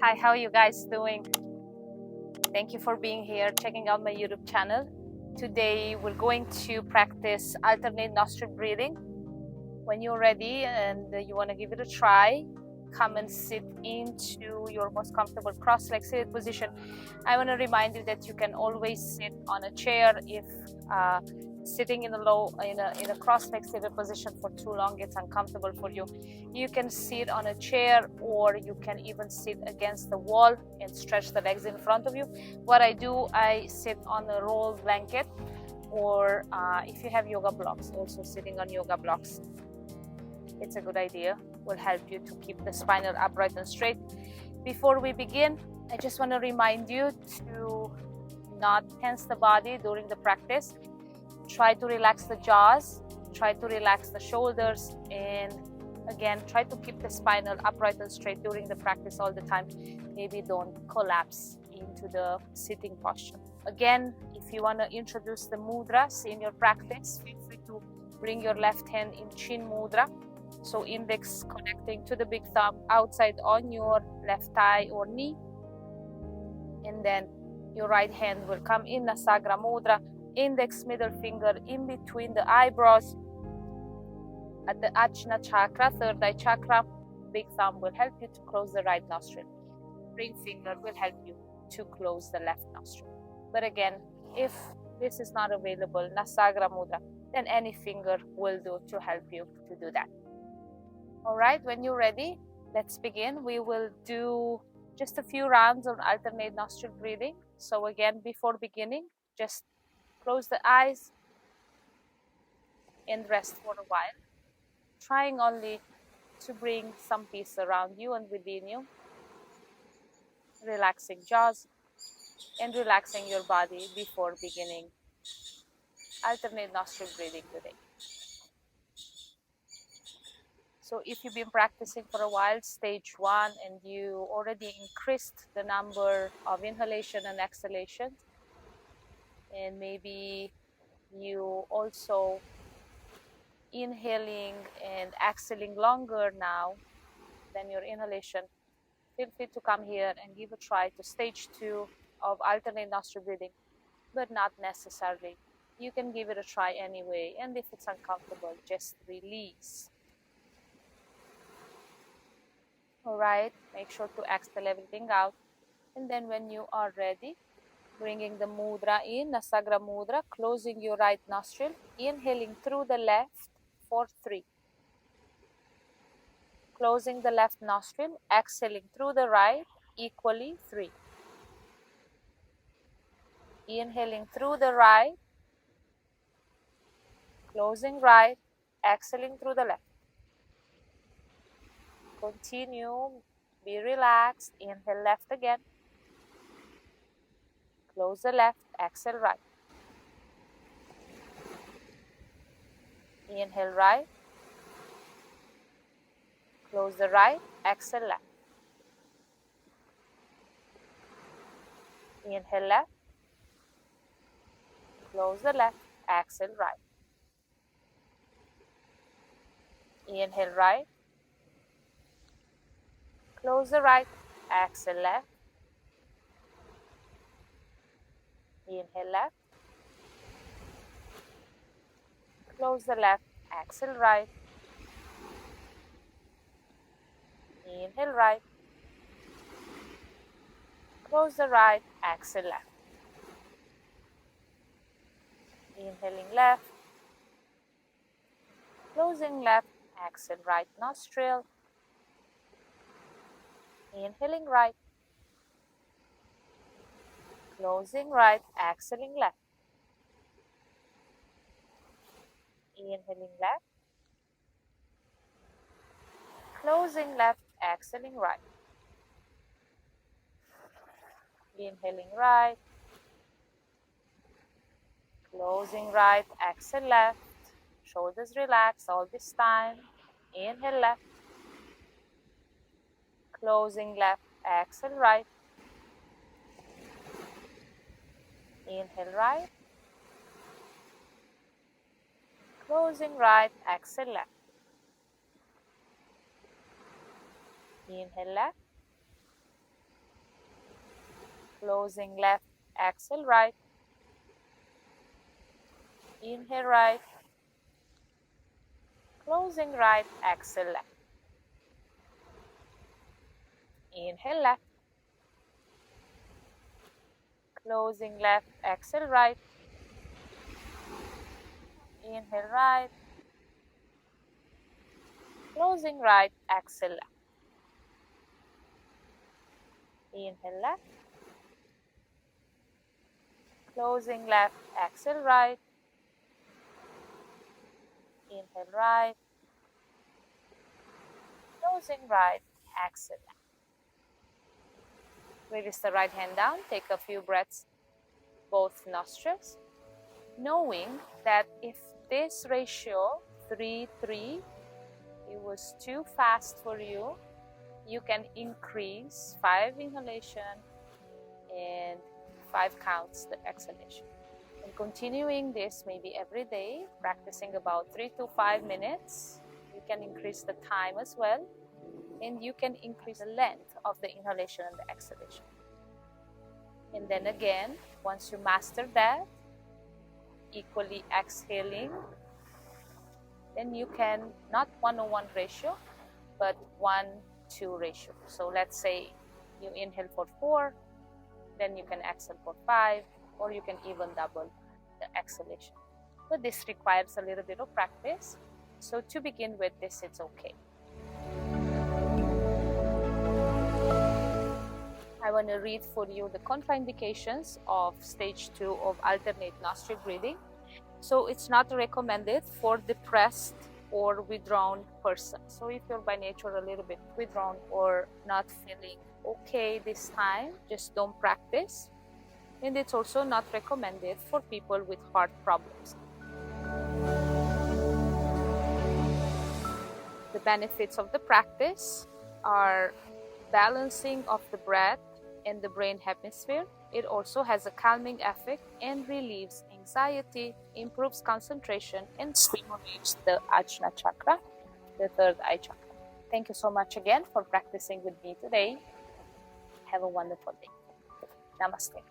Hi, how are you guys doing? Thank you for being here, checking out my YouTube channel. Today we're going to practice alternate nostril breathing. When you're ready and you want to give it a try, come and sit into your most comfortable cross-legged seated position. I want to remind you that you can always sit on a chair if sitting in a cross-legged seated position for too long it's uncomfortable for you. You can sit on a chair, or you can even sit against the wall and stretch the legs in front of you. What I do, I sit on a roll blanket, or if you have yoga blocks, also sitting on yoga blocks. It's a good idea. Will help you to keep the spinal upright and straight. Before we begin, I just want to remind you to not tense the body during the practice. Try to relax the jaws, try to relax the shoulders, and again, try to keep the spinal upright and straight during the practice all the time. Maybe don't collapse into the sitting posture. Again, if you want to introduce the mudras in your practice, feel free to bring your left hand in chin mudra. So index connecting to the big thumb outside on your left thigh or knee. And then your right hand will come in Nasagra Mudra, index middle finger in between the eyebrows at the Ajna chakra, third eye chakra. Big thumb will help you to close the right nostril. Ring finger will help you to close the left nostril. But again, if this is not available, Nasagra Mudra, then any finger will do to help you to do that. All right, when you're ready, let's begin. We will do just a few rounds on alternate nostril breathing. So again, before beginning, just close the eyes and rest for a while, trying only to bring some peace around you and within you, relaxing jaws and relaxing your body before beginning alternate nostril breathing today. So if you've been practicing for a while, stage 1, and you already increased the number of inhalation and exhalation, and maybe you also inhaling and exhaling longer now than your inhalation, feel free to come here and give a try to stage 2 of alternate nostril breathing, but not necessarily. You can give it a try anyway, and if it's uncomfortable, just release. All right, make sure to exhale everything out. And then when you are ready, bringing the mudra in, Nasagra Mudra, closing your right nostril, inhaling through the left for 3. Closing the left nostril, exhaling through the right, equally 3. Inhaling through the right, closing right, exhaling through the left. Continue, be relaxed, inhale left again. Close the left, exhale right. Inhale right. Close the right, exhale left. Inhale left. Close the left, exhale right. Inhale right. Close the right, exhale left. Inhale left. Close the left, exhale right. Inhale right. Close the right, exhale left. Inhaling left. Closing left, exhale right nostril. Inhaling right. Closing right, exhaling left. Inhaling left. Closing left, exhaling right. Inhaling right. Closing right, exhale left. Shoulders relax all this time. Inhale left. Closing left, exhale right. Inhale right. Closing right, exhale left. Inhale left. closing left, exhale right, inhale right, closing right, exhale left, inhale left, closing left, exhale right, inhale right, closing right, exhale left, inhale left, closing left, exhale right, inhale right, closing right, exhale left. Release the right hand down, take a few breaths, both nostrils, knowing that if this ratio 3-3 it was too fast for you, you can increase 5 inhalation and 5 counts the exhalation. And continuing this maybe every day, practicing about 3 to 5 minutes, you can increase the time as well, and you can increase the length of the inhalation and the exhalation. And then again, once you master that, equally exhaling, then you can not 1:1 ratio, but 1:2 ratio. So let's say you inhale for 4, then you can exhale for 5, or you can even double the exhalation. But this requires a little bit of practice. So to begin with this, it's okay. I want to read for you the contraindications of stage 2 of alternate nostril breathing. So it's not recommended for depressed or withdrawn person. So if you're by nature a little bit withdrawn or not feeling okay this time, just don't practice. And it's also not recommended for people with heart problems. The benefits of the practice are balancing of the breath and the brain hemisphere. It also has a calming effect and relieves anxiety, improves concentration, and stimulates the Ajna chakra, the third eye chakra. Thank you so much again for practicing with me today. Have a wonderful day. Namaste.